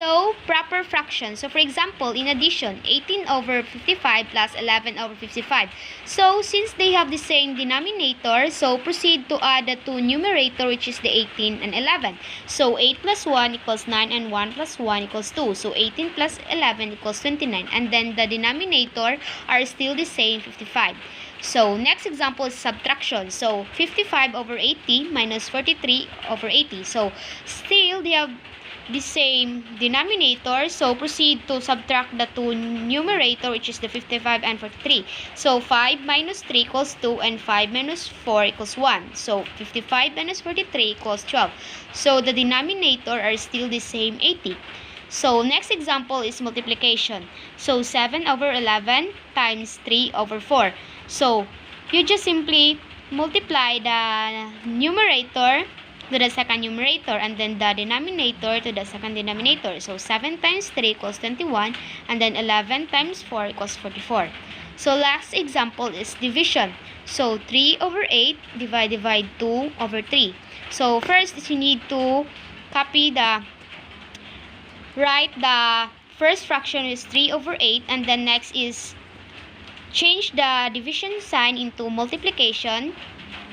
So, proper fraction. So, for example, in addition, 18 over 55 plus 11 over 55. So, since they have the same denominator, so proceed to add the two numerator, which is the 18 and 11. So, 8 plus 1 equals 9 and 1 plus 1 equals 2. So, 18 plus 11 equals 29. And then the denominator are still the same, 55. So, next example is subtraction. So, 55 over 80 minus 43 over 80. So, still they have the same denominator, so proceed to subtract the two numerator, which is the 55 and 43. So 5 minus 3 equals 2 and 5 minus 4 equals 1. So 55 minus 43 equals 12. So the denominator are still the same, 80. So next example is multiplication. So 7 over 11 times 3 over 4. So you just simply multiply the numerator to the second numerator and then the denominator to the second denominator. So 7 times 3 equals 21 and then 11 times 4 equals 44. So last example is division. So 3 over 8 divide 2 over 3. So first is you need to write the first fraction is 3 over 8 and then next is change the division sign into multiplication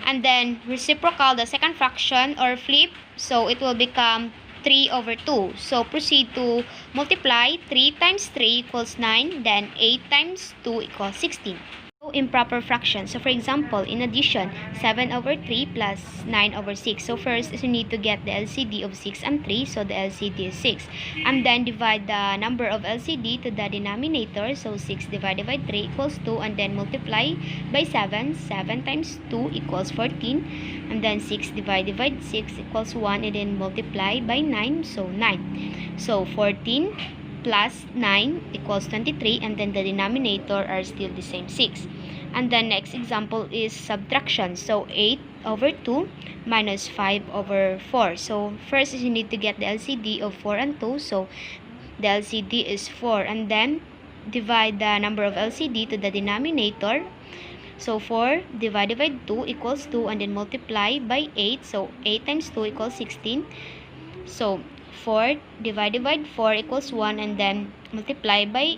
and then reciprocal the second fraction or flip, so it will become 3 over 2. So proceed to multiply. 3 times 3 equals 9, then 8 times 2 equals 16. So improper fraction. So for example, in addition, 7 over 3 plus 9 over 6. So first is you need to get the LCD of 6 and 3. So the LCD is 6. And then divide the number of LCD to the denominator. So 6 divided by 3 equals 2. And then multiply by 7. 7 times 2 equals 14. And then 6 divided by 6 equals 1. And then multiply by 9. So 9. So 14 plus 9 equals 23, and then the denominator are still the same, 6. And the next example is subtraction. So 8 over 2 minus 5 over 4. So first is you need to get the LCD of 4 and 2. So the LCD is 4, and then divide the number of LCD to the denominator. So 4 divided by 2 equals 2, and then multiply by 8. So 8 times 2 equals 16. So 4 divided by 4 equals 1, and then multiply by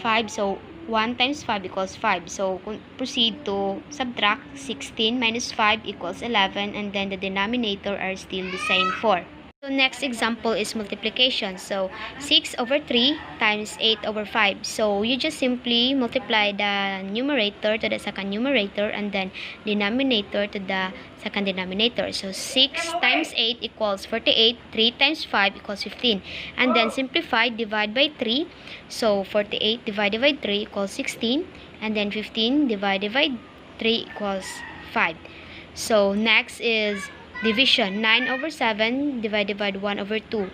5. So 1 times 5 equals 5. So proceed to subtract. 16 minus 5 equals 11, and then the denominator are still the same, 4. So next example is multiplication. So 6 over 3 times 8 over 5. So you just simply multiply the numerator to the second numerator and then denominator to the second denominator. So 6 times 8 equals 48. 3 times 5 equals 15. And then simplify, divide by 3. So 48 divided by 3 equals 16. And then 15 divided by 3 equals 5. So next is division. 9 over 7 divided by 1 over 2.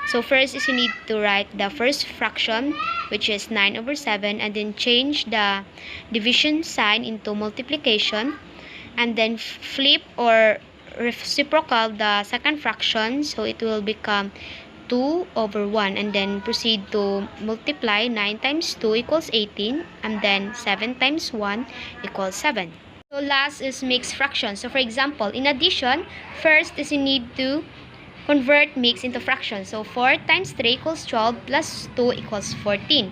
So first is you need to write the first fraction, which is 9 over 7, and then change the division sign into multiplication, and then flip or reciprocal the second fraction, so it will become 2 over 1, and then proceed to multiply. 9 times 2 equals 18, and then 7 times 1 equals 7. So last is mixed fraction. So for example, in addition, first is you need to convert mix into fraction. So 4 times 3 equals 12 plus 2 equals 14.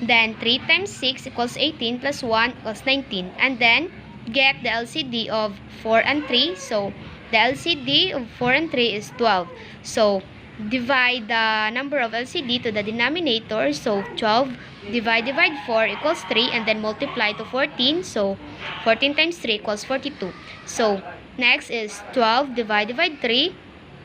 Then 3 times 6 equals 18 plus 1 equals 19. And then get the LCD of 4 and 3. So the LCD of 4 and 3 is 12. So divide the number of LCD to the denominator. So 12 divided by 4 equals 3, and then multiply to 14. So 14 times 3 equals 42. So next is 12 divided by 3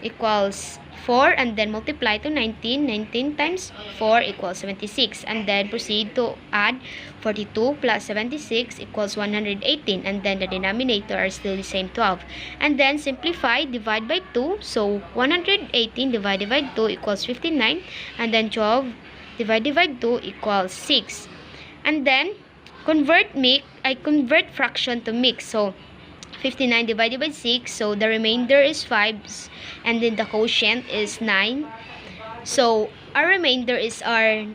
equals 4, and then multiply to 19. 19 times 4 equals 76, and then proceed to add. 42 plus 76 equals 118, and then the denominator are still the same, 12. And then simplify, divide by 2. So 118 divided by 2 equals 59, and then 12 divided by 2 equals 6. And then convert fraction to mix. So 59 divided by 6, so the remainder is 5, and then the quotient is 9. So our remainder is our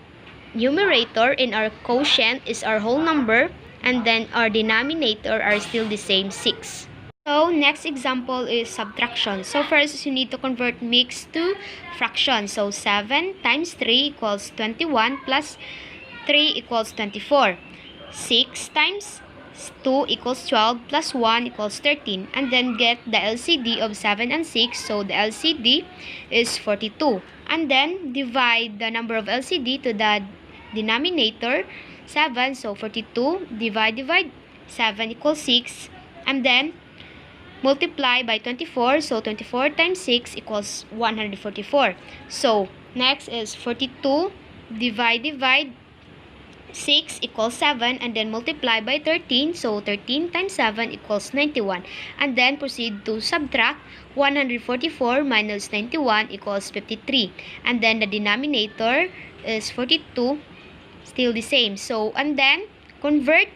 numerator, and our quotient is our whole number, and then our denominator are still the same, 6. So, next example is subtraction. So, first, you need to convert mix to fraction. So, 7 times 3 equals 21 plus 3 equals 24. 6 times 2 equals 12 plus 1 equals 13. And then get the LCD of 7 and 6. So, the LCD is 42. And then divide the number of LCD to the denominator 7. So, 42 divide 7 equals 6. And then multiply by 24. So 24 times 6 equals 144. So next is 42 divide 6 equals 7, and then multiply by 13. So 13 times 7 equals 91. And then proceed to subtract 144 minus 91 equals 53. And then the denominator is 42, still the same. So, and then convert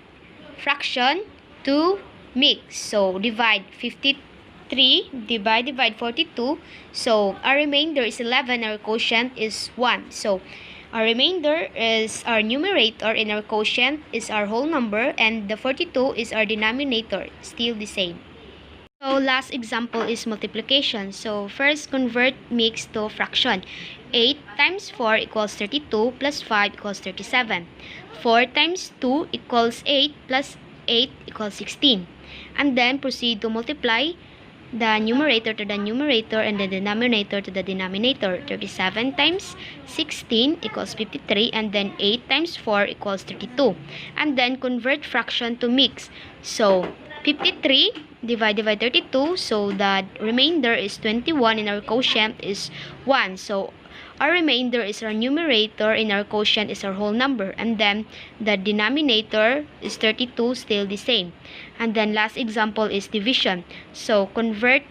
fraction to mix. So, divide 53, divide 42. So, our remainder is 11, our quotient is 1. So, our remainder is our numerator and our quotient is our whole number, and the 42 is our denominator, still the same. So, last example is multiplication. So, first convert mix to fraction. 8 times 4 equals 32 plus 5 equals 37. 4 times 2 equals 8 plus 8 equals 16. And then proceed to multiply the numerator to the numerator and the denominator to the denominator. 37 times 16 equals 53, and then 8 times 4 equals 32. And then convert fraction to mix. So, 53 divide 32. So, the remainder is 21 and our quotient is 1. So, our remainder is our numerator and our quotient is our whole number. And then the denominator is 32, still the same. And then last example is division. So convert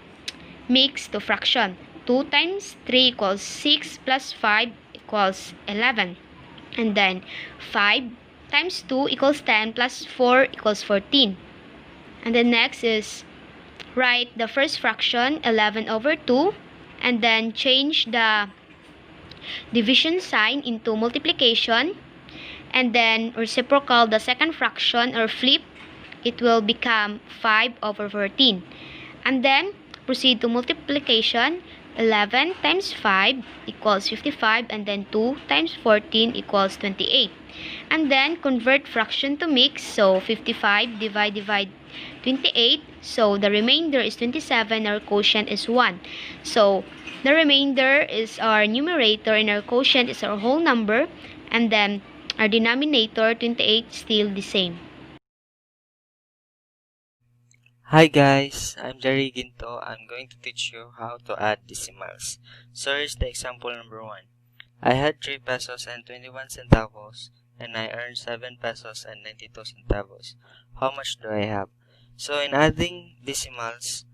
mix to fraction. 2 times 3 equals 6 plus 5 equals 11. And then 5 times 2 equals 10 plus 4 equals 14. And then next is write the first fraction 11 over 2, and then change the division sign into multiplication, and then reciprocal the second fraction or flip, it will become 5 over 14. And then proceed to multiplication. 11 times 5 equals 55, and then 2 times 14 equals 28. And then convert fraction to mix. So 55 divide 28. So the remainder is 27, our quotient is 1. So the remainder is our numerator and our quotient is our whole number, and then our denominator 28 still the same. Hi guys, I'm Jerry Ginto. I'm going to teach you how to add decimals. So here's the example number 1. I had 3 pesos and 21 centavos and I earned 7 pesos and 92 centavos. How much do I have? So in adding decimals,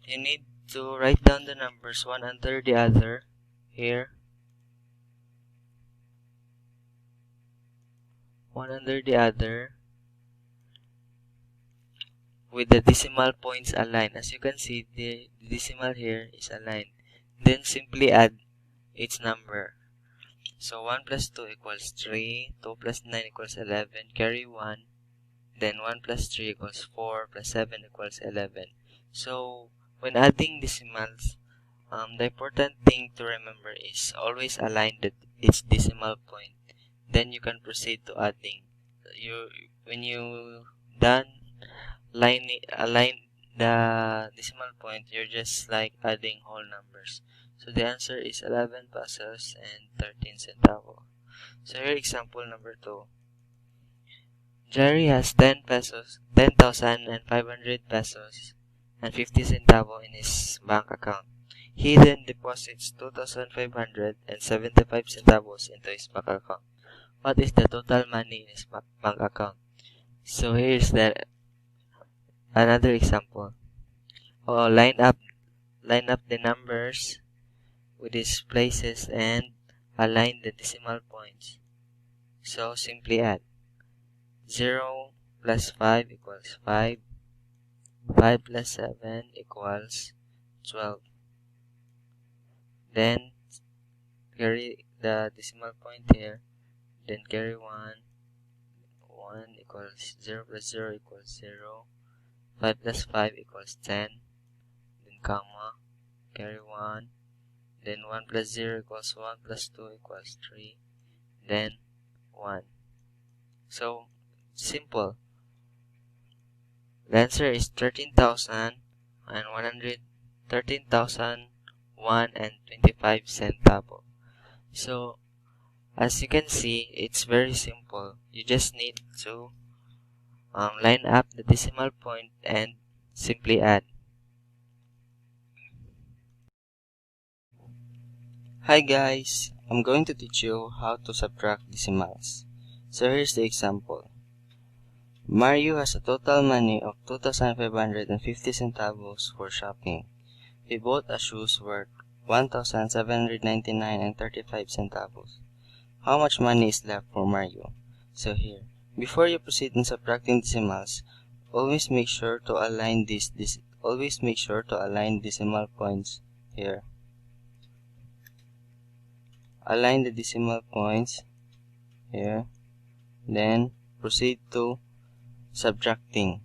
you need to write down the numbers one under the other here. One under the other, with the decimal points aligned. As you can see, the decimal here is aligned. Then simply add its number. So 1 plus 2 equals 3, 2 plus 9 equals 11, carry 1, then 1 plus 3 equals 4, plus 7 equals 11. So when adding decimals, the important thing to remember is always align its decimal point. Then you can proceed to adding. When you done align the decimal point, you're just like adding whole numbers. So the answer is 11 pesos and 13 centavos. So here example number 2. Jerry has 10,500 pesos and 50 centavos in his bank account. He then deposits 2,575 centavos into his bank account. What is the total money in his bank account? So here's another example. Line up the numbers with these places and align the decimal points. So simply add 0 plus 5 equals 5, 5 plus 7 equals 12. Then carry the decimal point here, then carry 1, 1 equals 0 plus 0 equals 0, 5 plus 5 equals 10, then comma, carry 1, then 1 plus 0 equals 1 plus 2 equals 3, then 1. So, simple. The answer is 13,001 centavo. So, as you can see, it's very simple. You just need to line up the decimal point and simply add. Hi guys, I'm going to teach you how to subtract decimals. So here's the example. Mario has a total money of 2,550 centavos for shopping. He bought a shoes worth 1,799 and 35 centavos. How much money is left for Mario? So here, before you proceed in subtracting decimals, always make sure to align decimal points here. Align the decimal points here, then proceed to subtracting.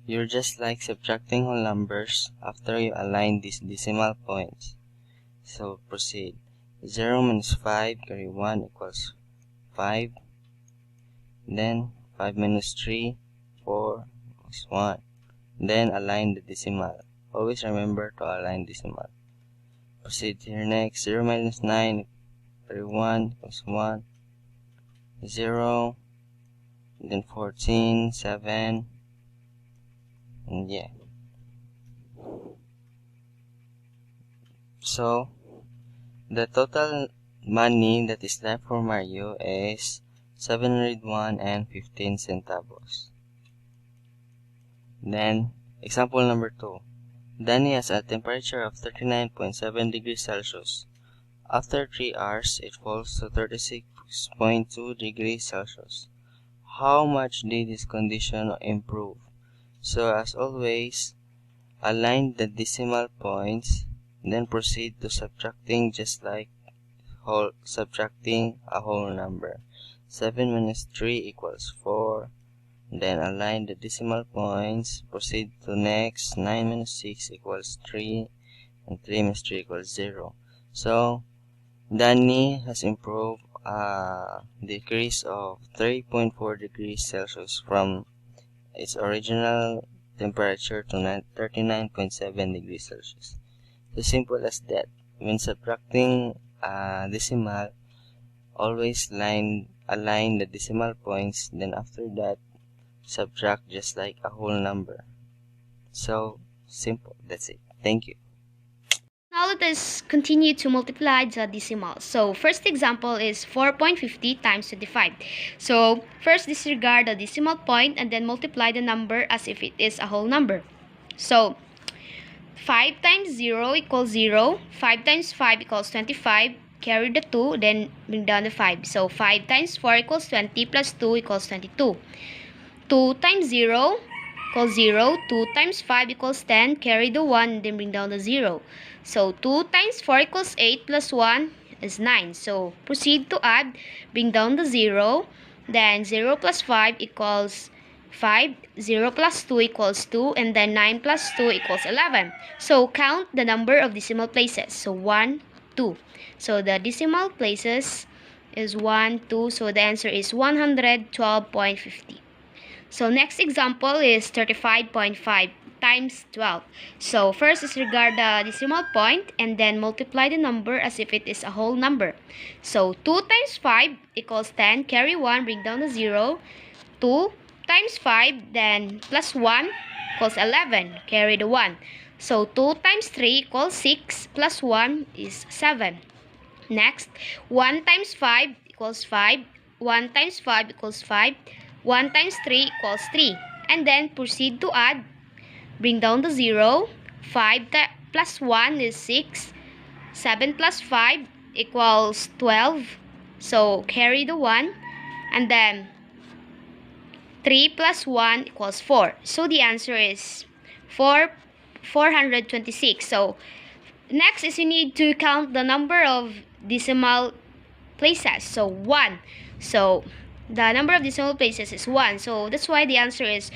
You're just like subtracting whole numbers after you align these decimal points. So proceed. 0 minus 5 carry 1 equals 5. Then 5 minus 3, 4 is 1. Then align the decimal. Always remember to align decimal. Proceed here next. 0 minus 9 carry 1 equals 1. 0. Then 14, 7. And yeah. So, the total money that is left for Mario is 701 and 15 centavos. Then, example number 2. Danny has a temperature of 39.7 degrees Celsius. After 3 hours, it falls to 36.2 degrees Celsius. How much did this condition improve? So, as always, align the decimal points, then proceed to subtracting just like subtracting a whole number. 7 minus 3 equals 4. Then align the decimal points, proceed to next. 9 minus 6 equals 3, and 3 minus 3 equals 0. So, Danny has improved a decrease of 3.4 degrees Celsius from its original temperature to 39.7 degrees Celsius. So simple as that. When subtracting a decimal, always align the decimal points, then after that, subtract just like a whole number. So simple. That's it. Thank you. Now let us continue to multiply the decimals. So first example is 4.50 times 25. So first disregard the decimal point and then multiply the number as if it is a whole number. So 5 times 0 equals 0. 5 times 5 equals 25. Carry the 2, then bring down the 5. So 5 times 4 equals 20 plus 2 equals 22. 2 times 0 equals 0. 2 times 5 equals 10. Carry the 1, then bring down the 0. So 2 times 4 equals 8 plus 1 is 9. So proceed to add, bring down the 0. Then 0 plus 5 equals 5. 0 plus 2 equals 2. And then 9 plus 2 equals 11. So count the number of decimal places. So 1, 2. So the decimal places is 1, 2. So the answer is 112.50. So next example is 35.5 times 12. So first disregard the decimal point and then multiply the number as if it is a whole number. So 2 times 5 equals 10. Carry 1, bring down the 0. 2 times 5, then plus 1 equals 11. Carry the 1. So 2 times 3 equals 6. Plus 1 is 7. Next, 1 times 5 equals 5. 1 times 5 equals 5. 1 times 3 equals 3. And then proceed to add. Bring down the 0. 5 plus 1 is 6. 7 plus 5 equals 12. So carry the 1. And then 3 plus 1 equals 4. So the answer is 426. So next is you need to count the number of decimal places. So 1. So the number of decimal places is 1. So that's why the answer is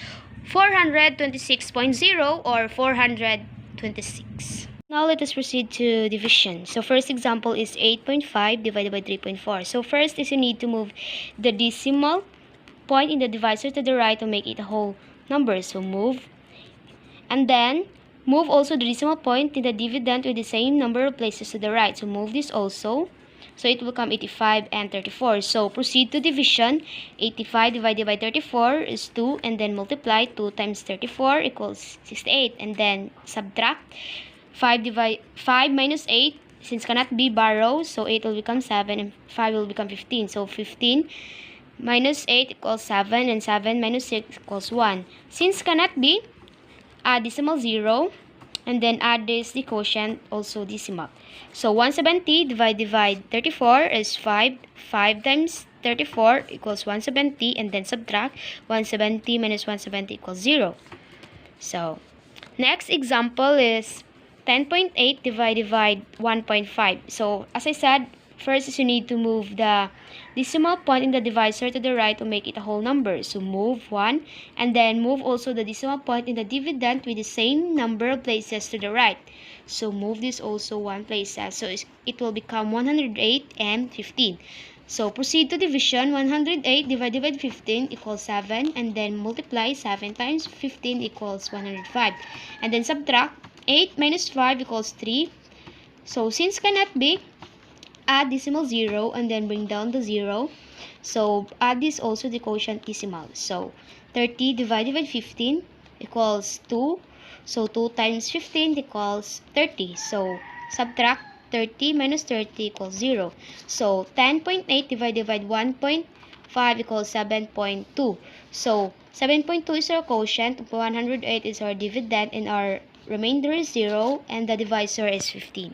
426.0 or 426. Now let us proceed to division. So first example is 8.5 divided by 3.4. So first is you need to move the decimal point in the divisor to the right to make it a whole number. So move, and then move also the decimal point in the dividend with the same number of places to the right. So move this also. So it will come 85 and 34. So proceed to division. 85 divided by 34 is 2, and then multiply 2 times 34 equals 68, and then subtract 5 minus 8, since cannot be borrowed, so 8 will become 7 and 5 will become 15. So 15 minus 8 equals 7, and 7 minus 6 equals 1. Since cannot be, add decimal 0, and then add this the quotient also decimal. So 170 divide 34 is 5. 5 times 34 equals 170, and then subtract 170 minus 170 equals 0. So next example is 10.8 divide 1.5. So as I said, first is you need to move the decimal point in the divisor to the right to make it a whole number. So move 1, and then move also the decimal point in the dividend with the same number of places to the right. So move this also 1 places. So it will become 108 and 15. So proceed to division. 108 divided by 15 equals 7, and then multiply 7 times 15 equals 105. And then subtract 8 minus 5 equals 3. So since cannot be, add decimal 0 and then bring down the 0. So add this also the quotient decimal. So 30 divided by 15 equals 2. So 2 times 15 equals 30. So subtract 30 minus 30 equals 0. So 10.8 divided by 1.5 equals 7.2. So 7.2 is our quotient, 108 is our dividend, and our remainder is 0, and the divisor is 15.